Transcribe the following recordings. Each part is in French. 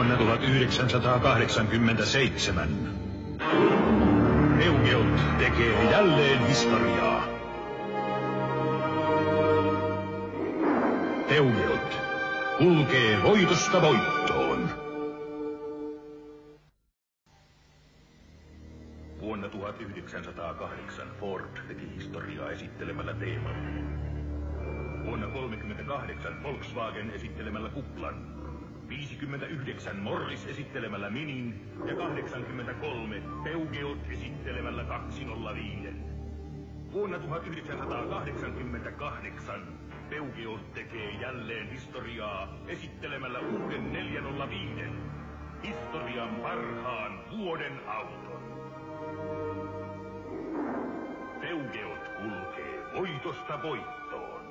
Vuonna 1987 Peugeot tekee jälleen historiaa. Peugeot kulkee voitosta voittoon. Vuonna 1908 Ford teki historiaa esittelemällä teemalla. Vuonna 1938 Volkswagen esittelemällä kuplan. 59 Morris esittelemällä Minin ja 83 Peugeot esittelemällä 205. Vuonna 1988 Peugeot tekee jälleen historiaa esittelemällä uuden 405. Historian parhaan vuoden auton. Peugeot kulkee voitosta voittoon.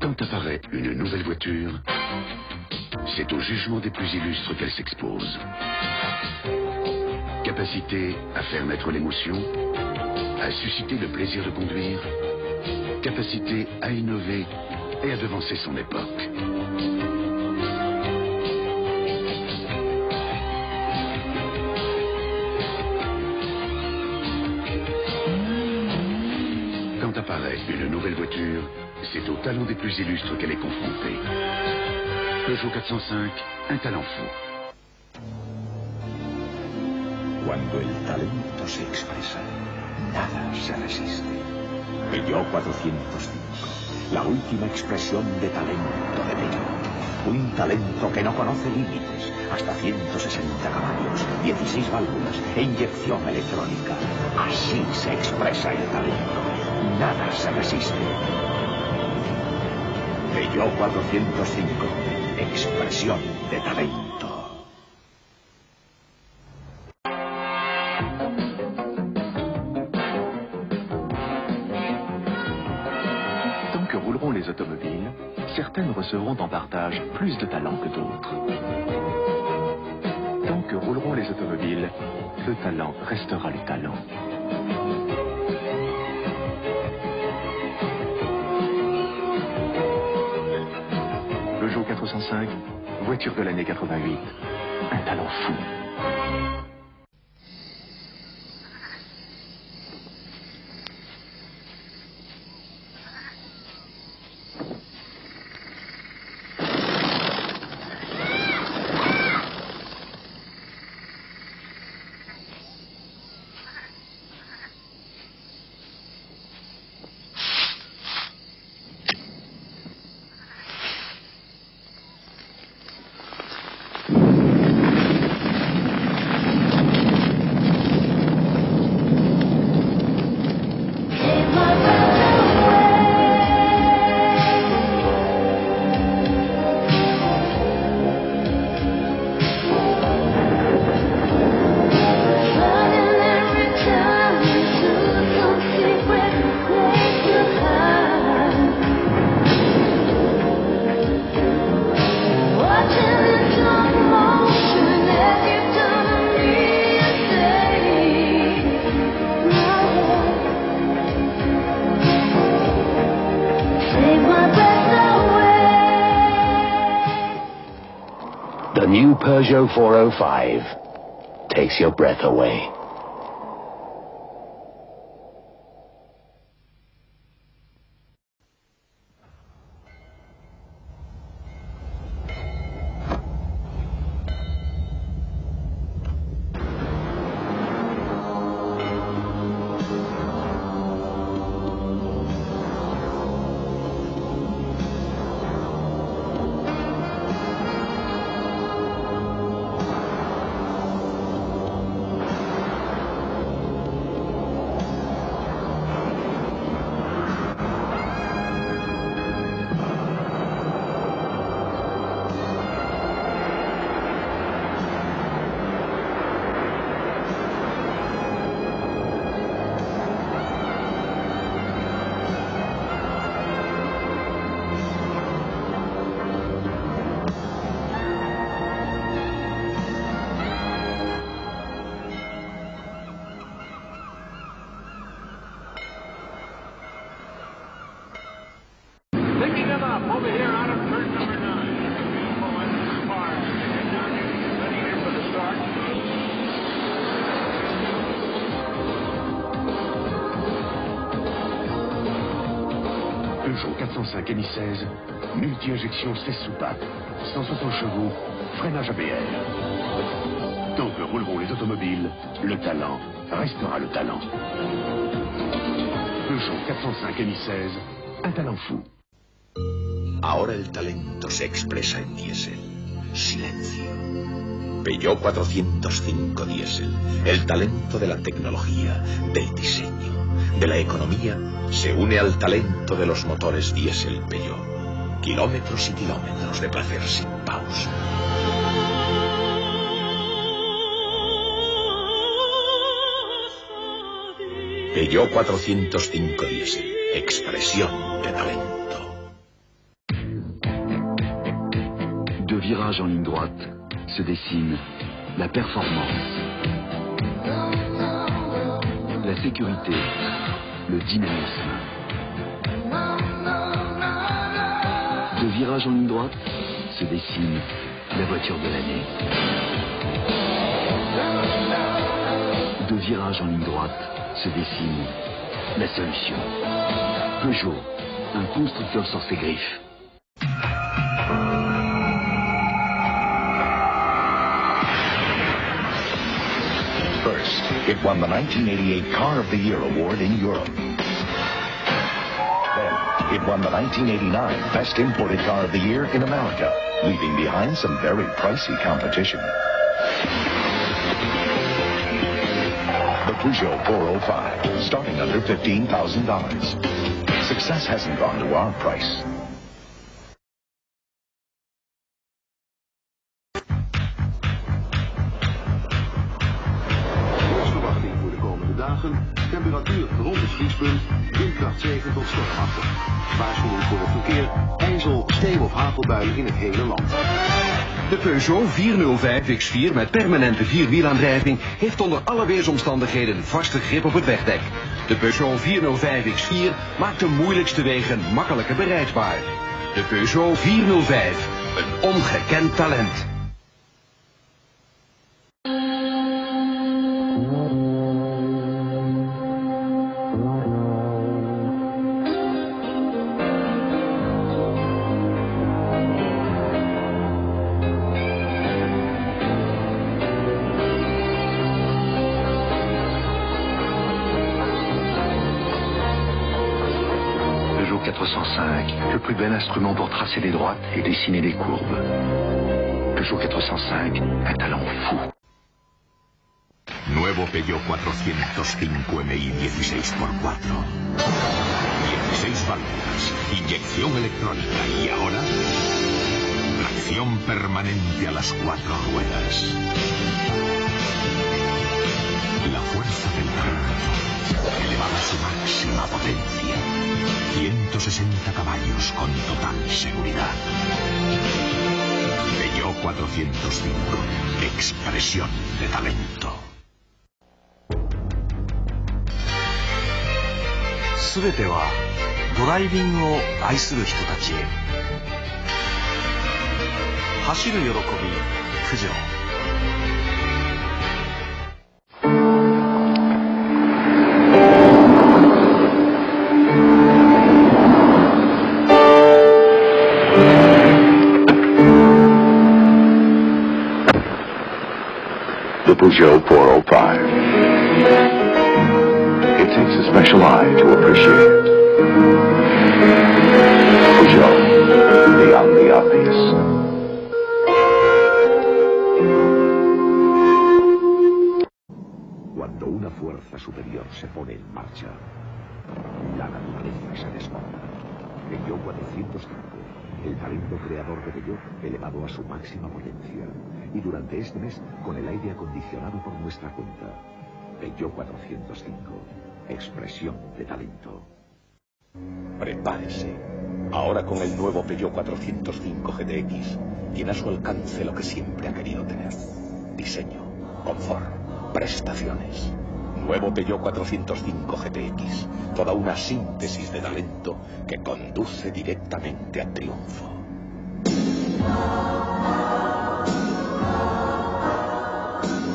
Quand apparaît une nouvelle voiture, c'est au jugement des plus illustres qu'elle s'expose. Capacité à faire naître l'émotion, à susciter le plaisir de conduire, capacité à innover et à devancer son époque. Quand apparaît une nouvelle voiture, c'est au talent des plus illustres qu'elle est confrontée. Peugeot 405, un talent fou. Cuando el talento se expresa, nada se resiste. Peugeot 405, la última expresión de talento de Peugeot. Un talento que no conoce límites, hasta 160 caballos, 16 válvulas e inyección electrónica. Así se expresa el talento. Nada se resiste. Peugeot 405, expresión de talento. Tant que rouleront les automobiles, certaines recevront en partage plus de talent que d'autres. Tant que rouleront les automobiles, le talent restera le talent. Peugeot 405, voiture de l'année 88, un talent fou. The new Peugeot 405 takes your breath away. Picking them up over here out of turn number 9. Beautiful and far. Head down here. Ready here for the start. Peugeot 405 MI16, multi-injection 16 soupapes, 160 chevaux, freinage ABR. Tant que rouleront les automobiles, le talent restera le talent. Peugeot 405 MI16, un talent fou. Ahora el talento se expresa en diésel. Silencio. Peugeot 405 diésel. El talento de la tecnología, del diseño, de la economía, se une al talento de los motores diésel Peugeot. Kilómetros y kilómetros de placer sin pausa. Peugeot 405 diésel. Expresión de talento. De virage en ligne droite se dessine la performance, la sécurité, le dynamisme. De virage en ligne droite se dessine la voiture de l'année. De virage en ligne droite se dessine la solution. Peugeot, un constructeur sur ses griffes. First, it won the 1988 Car of the Year award in Europe. Then, it won the 1989 Best Imported Car of the Year in America, leaving behind some very pricey competition. The Peugeot 405, starting under $15,000. Success hasn't gone to our price. Temperatuur rond het vriespunt, windkracht 7 tot stormachtig. Waarschuwing voor het verkeer, ijzel, sneeuw of hagelbuien in het hele land. De Peugeot 405 X4 met permanente vierwielaandrijving heeft onder alle weersomstandigheden een vaste grip op het wegdek. De Peugeot 405 X4 maakt de moeilijkste wegen makkelijker bereikbaar. De Peugeot 405, een ongekend talent. Peugeot 405, le plus bel instrument pour tracer des droites et dessiner des courbes. Peugeot 405, un talent fou. Nuevo Peugeot 405 MI 16x4. 16 válvulas, inyección electrónica y ahora tracción permanente a las 4 ruedas. La fuerza del talento elevada a su máxima potencia. 160 caballos con total seguridad. Peugeot 405, expresión de talento. すべてはドライビングを愛する人たちへ。走る喜び、プジョー。The Peugeot 405. It takes a special eye to appreciate it. Peugeot, beyond the obvious. Cuando una fuerza superior se pone en marcha, la naturaleza se desborda. Peugeot 405, el talento creador de Peugeot elevado a su máxima potencia. Y durante este mes, con el aire acondicionado por nuestra cuenta. Peugeot 405, expresión de talento. Prepárese. Ahora con el nuevo Peugeot 405 GTX, tiene a su alcance lo que siempre ha querido tener. Diseño, confort, prestaciones. Nuevo Peugeot 405 GTX. Toda una síntesis de talento que conduce directamente al triunfo.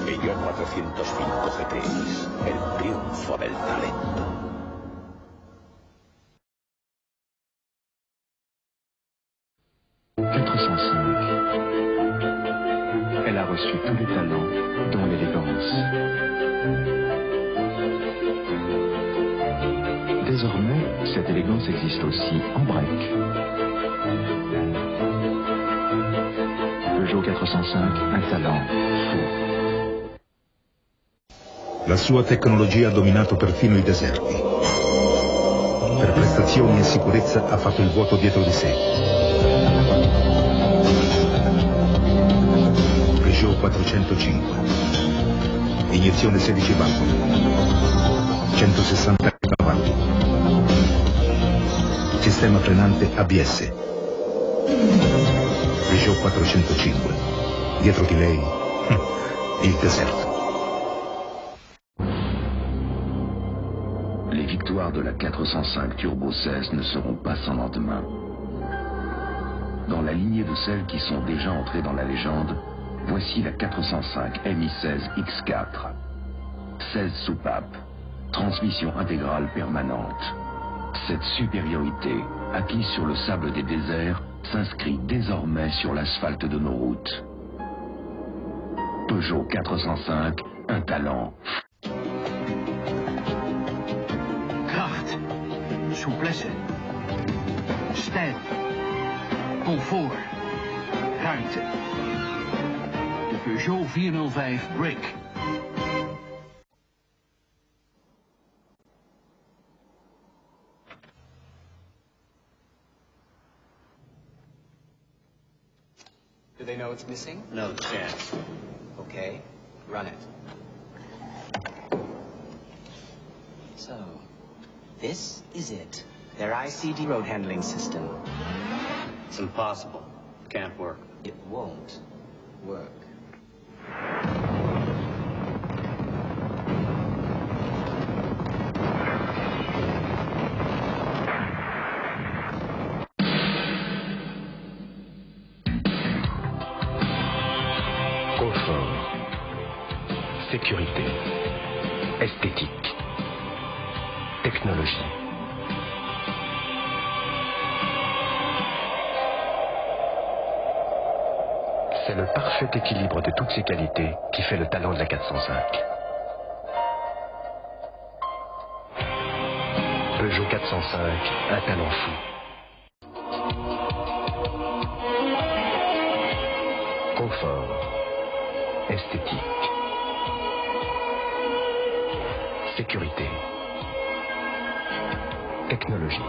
Peugeot 405 GTX. El triunfo del talento. Elle a reçu tous les talents, dont l'élégance. Désormais, cette élégance existe aussi en break. Peugeot 405, un talent fou. La sua tecnologia ha dominato perfino i deserti. Per prestazioni e sicurezza ha fatto il vuoto dietro di sé. Peugeot 405. Iniezione 16 valvole. 160 cavalli. Sistema frenante ABS. Peugeot 405. Dietro di lei, il deserto. Les victoires de la 405 Turbo 16 ne seront pas sans lendemain. Dans la lignée de celles qui sont déjà entrées dans la légende, voici la 405 MI16 X4. 16 soupapes, transmission intégrale permanente. Cette supériorité, acquise sur le sable des déserts, s'inscrit désormais sur l'asphalte de nos routes. Peugeot 405, un talent. Kracht, souplesse, stijl, comfort, ruimte. De Peugeot 405 Brick. Do they know it's missing? No chance. Okay, run it. So, this is it. Their ICD road handling system. It's impossible. Can't work. It won't work. Confort, sécurité, esthétique, technologie. C'est le parfait équilibre de toutes ces qualités qui fait le talent de la 405. Peugeot 405, un talent fou. Confort, esthétique, sécurité, technologie.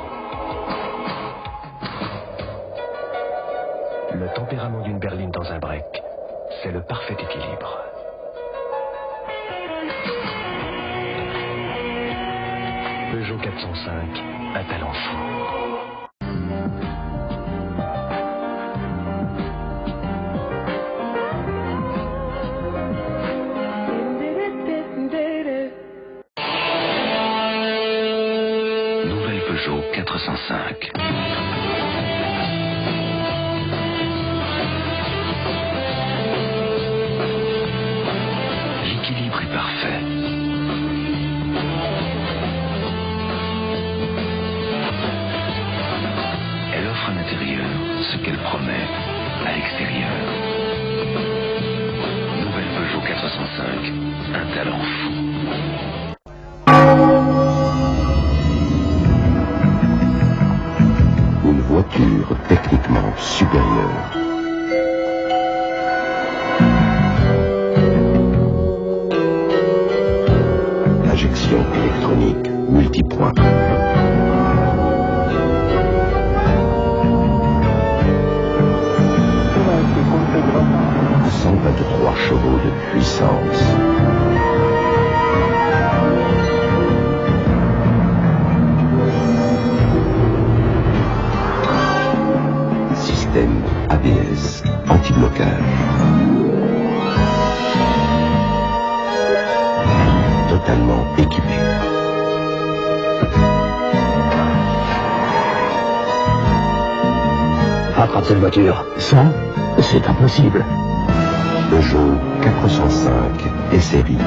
Le tempérament d'une berline dans un break, c'est le parfait équilibre. Peugeot 405, un talent fou. Nouvelle Peugeot 405. L'équilibre est parfait. Elle offre à l'intérieur ce qu'elle promet à l'extérieur. Nouvelle Peugeot 405, un talent fou. Une voiture techniquement supérieure. Injection électronique multipoint. 123 chevaux de puissance. Système ABS anti-blocage. totalement équipé. Attrape cette voiture. Sans, c'est impossible. Peugeot 405 SRI.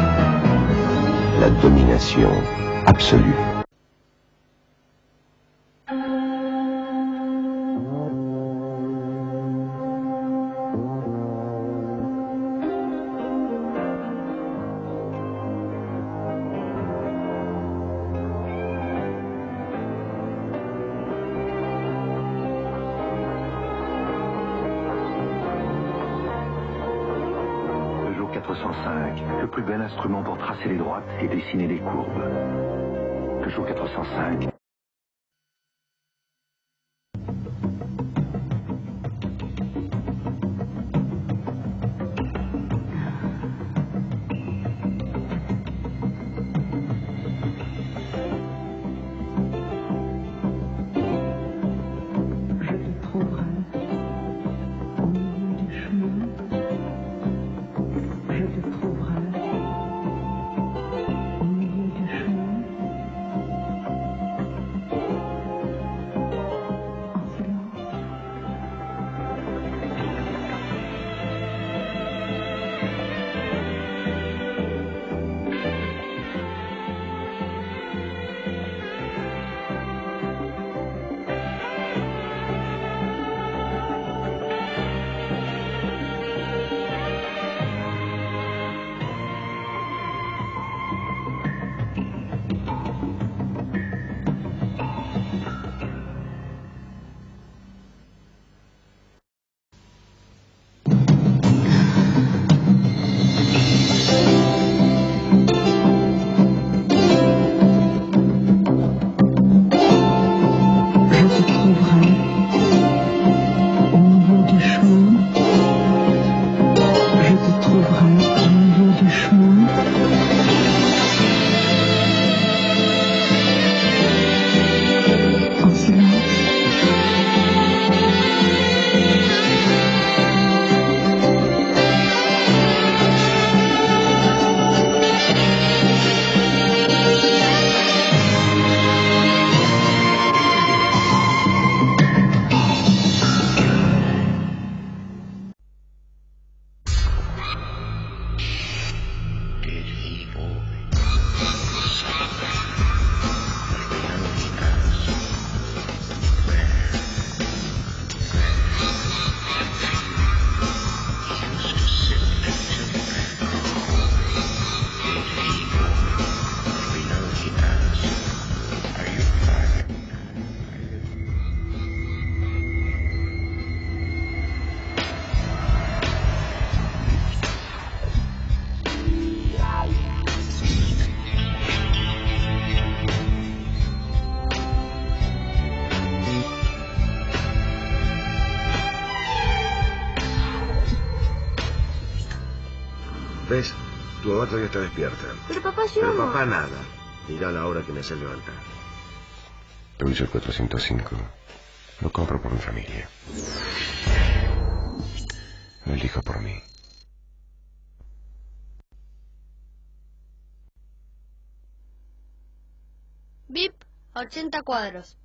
La domination absolue. Peugeot 405, le plus bel instrument pour tracer les droites et dessiner les courbes. Peugeot 405. ¿Ves? Tu mamá todavía está despierta. Pero papá, yo Pero no. papá nada. Mira la hora que me hace levantar. Peugeot 405. Lo compro por mi familia. Lo elijo por mí. Bip, a 80 cuadros.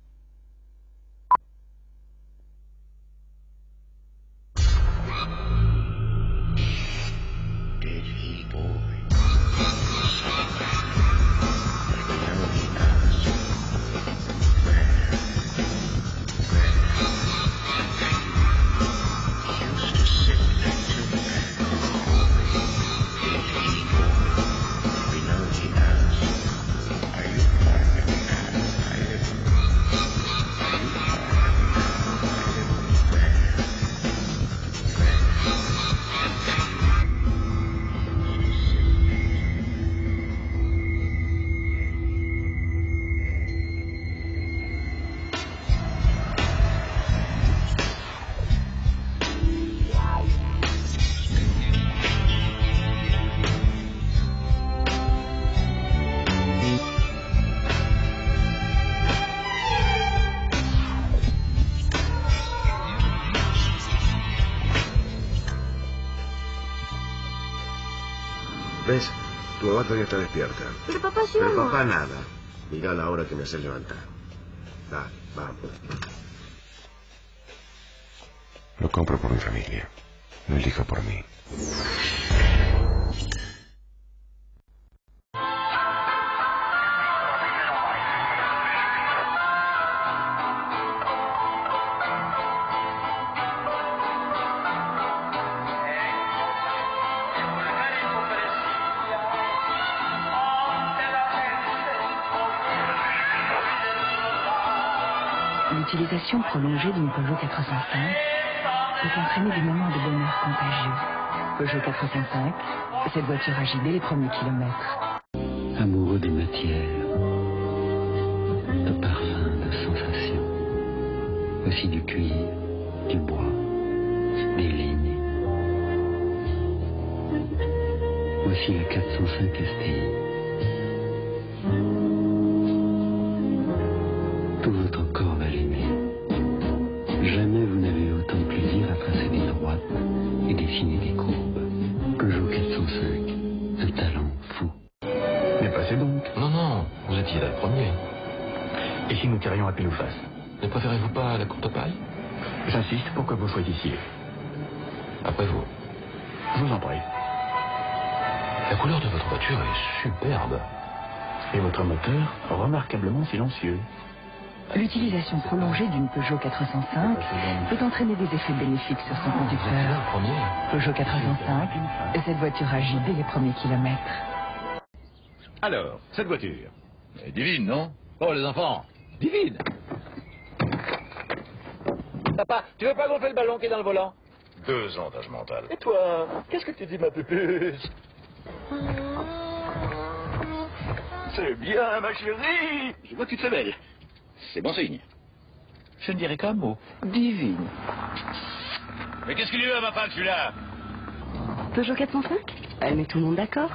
¿Ves? Tu mamá todavía está despierta. Pero papá, sí, Pero vamos. papá nada. Mirá la hora que me hace levantar. Dale, vamos. Lo compro por mi familia. Lo elijo por mí. L'utilisation prolongée d'une Peugeot 405 peut entraîner des moments de bonheur contagieux. Peugeot 405, cette voiture agit dès les premiers kilomètres. Amoureux des matières, de parfums, de sensations, aussi du cuir, du bois, des lignes. Voici la 405 STI. Tout votre corps va l'aimer. Jamais vous n'avez eu autant de plaisir à tracer des droites et dessiner des courbes. Peugeot 405, un talent fou. Mais passez donc. Non, non, vous étiez là le premier. Et si nous tirions à pile ou face? Ne préférez-vous pas la courte paille? J'insiste pour que vous choisissiez. Après vous. Je vous en prie. La couleur de votre voiture est superbe. Et votre moteur remarquablement silencieux. L'utilisation prolongée d'une Peugeot 405 peut entraîner des effets bénéfiques sur son conducteur. Peugeot 405, cette voiture agit dès les premiers kilomètres. Alors, cette voiture divine, non? Oh, les enfants, divine. Papa, tu veux pas gonfler le ballon qui est dans le volant? 2 ans d'âge mental. Et toi, qu'est-ce que tu dis, ma pupuce? C'est bien, ma chérie. Je vois que tu te fais belle. C'est bon signe. Je ne dirais qu'un mot. Divine. Mais qu'est-ce qu'il lui a, ma femme, celui-là? Peugeot 405? Elle met tout le monde d'accord.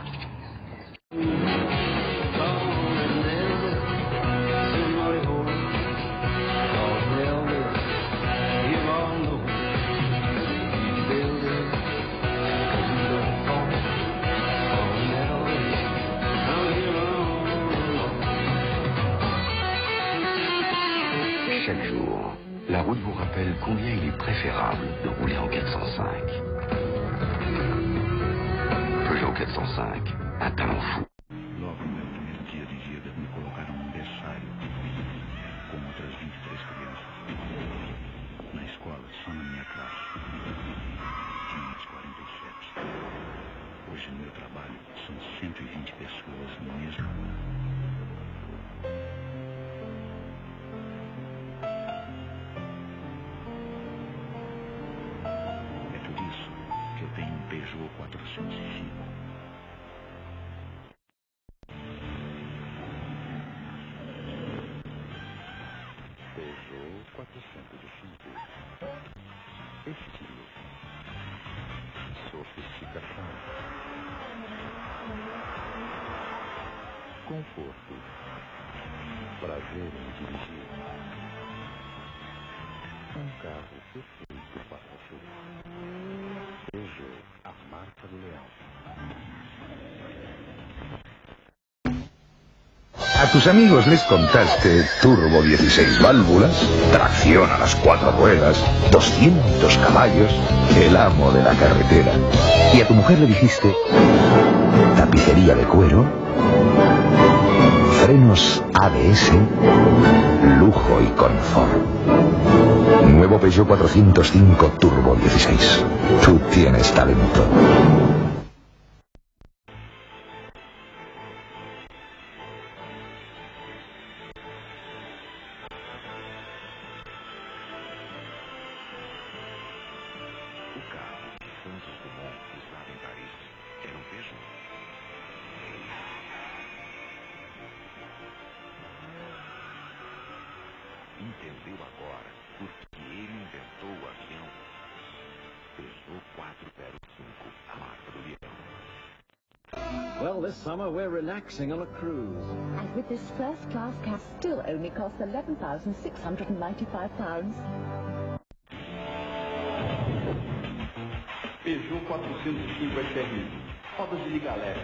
Chaque jour, la route vous rappelle combien il est préférable de rouler en 405. Peugeot 405, un talent fou. Logo no meu primeiro dia de vida, me colocaram num berçário com outras 23 crianças. Na escola, só na minha classe. Tínhamos 47. Hoje, no meu trabalho, são 120 pessoas no mesmo ano. Eu tenho um Peugeot 405. Peugeot 405. Estilo. Sofisticação. Conforto. Prazer em dirigir. Um carro perfeito para você. Peugeot, a marca do leão. ¿A tus amigos les contaste turbo 16 válvulas, tracción a las 4 ruedas, 200 caballos, el amo de la carretera? ¿Y a tu mujer le dijiste tapicería de cuero, frenos ABS, lujo y confort? Nuevo Peugeot 405 Turbo 16. Tú tienes talento. O carro que Santos Dumont usava em Paris era um Peugeot. Entendeu agora por que ele inventou o avião? Peugeot 405, a marca do leão. Well, this summer we're relaxing on a cruise. And with this first-class cast still only costs £11,695. Peugeot 405 SRI. Rodas de liga leve.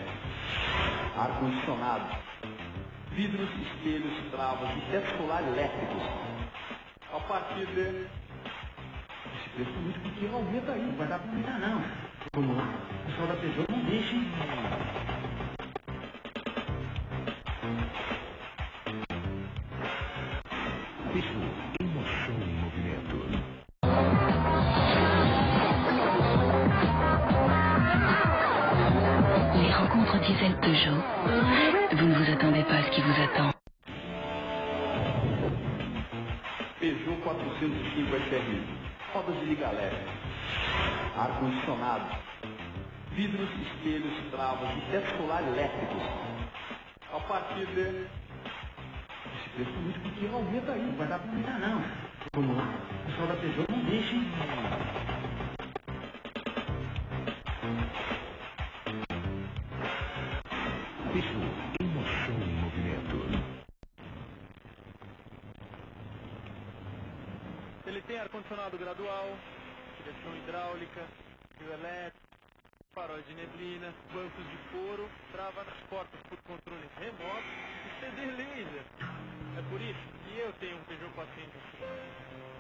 ar-condicionado, vidros, espelhos, travas e teto solar elétricos. A partir de... Esse preço é muito pequeno, aumenta aí, não vai dar pra aumentar não. Vamos lá, o pessoal da Peugeot não deixa, hein? Peugeot, emoção em movimento. Les rencontres diesel-Peugeot. Vous ne vous attendez pas à ce qui vous attend. Peugeot 405 SRI, rodas de liga leve, ar-condicionado, vidros, espelhos, travas e teto solar elétricos. A partir de... Esse preço é muito pequeno, aumenta aí, não vai dar pra aumentar não. Vamos lá, o pessoal da Peugeot não deixa, hein? Peugeot, emoção em movimento. Ele tem ar-condicionado gradual, direção hidráulica, fio elétrico, faróis de neblina, bancos de couro, trava nas portas por controles remotos e CD laser. É por isso que eu tenho um Peugeot 405.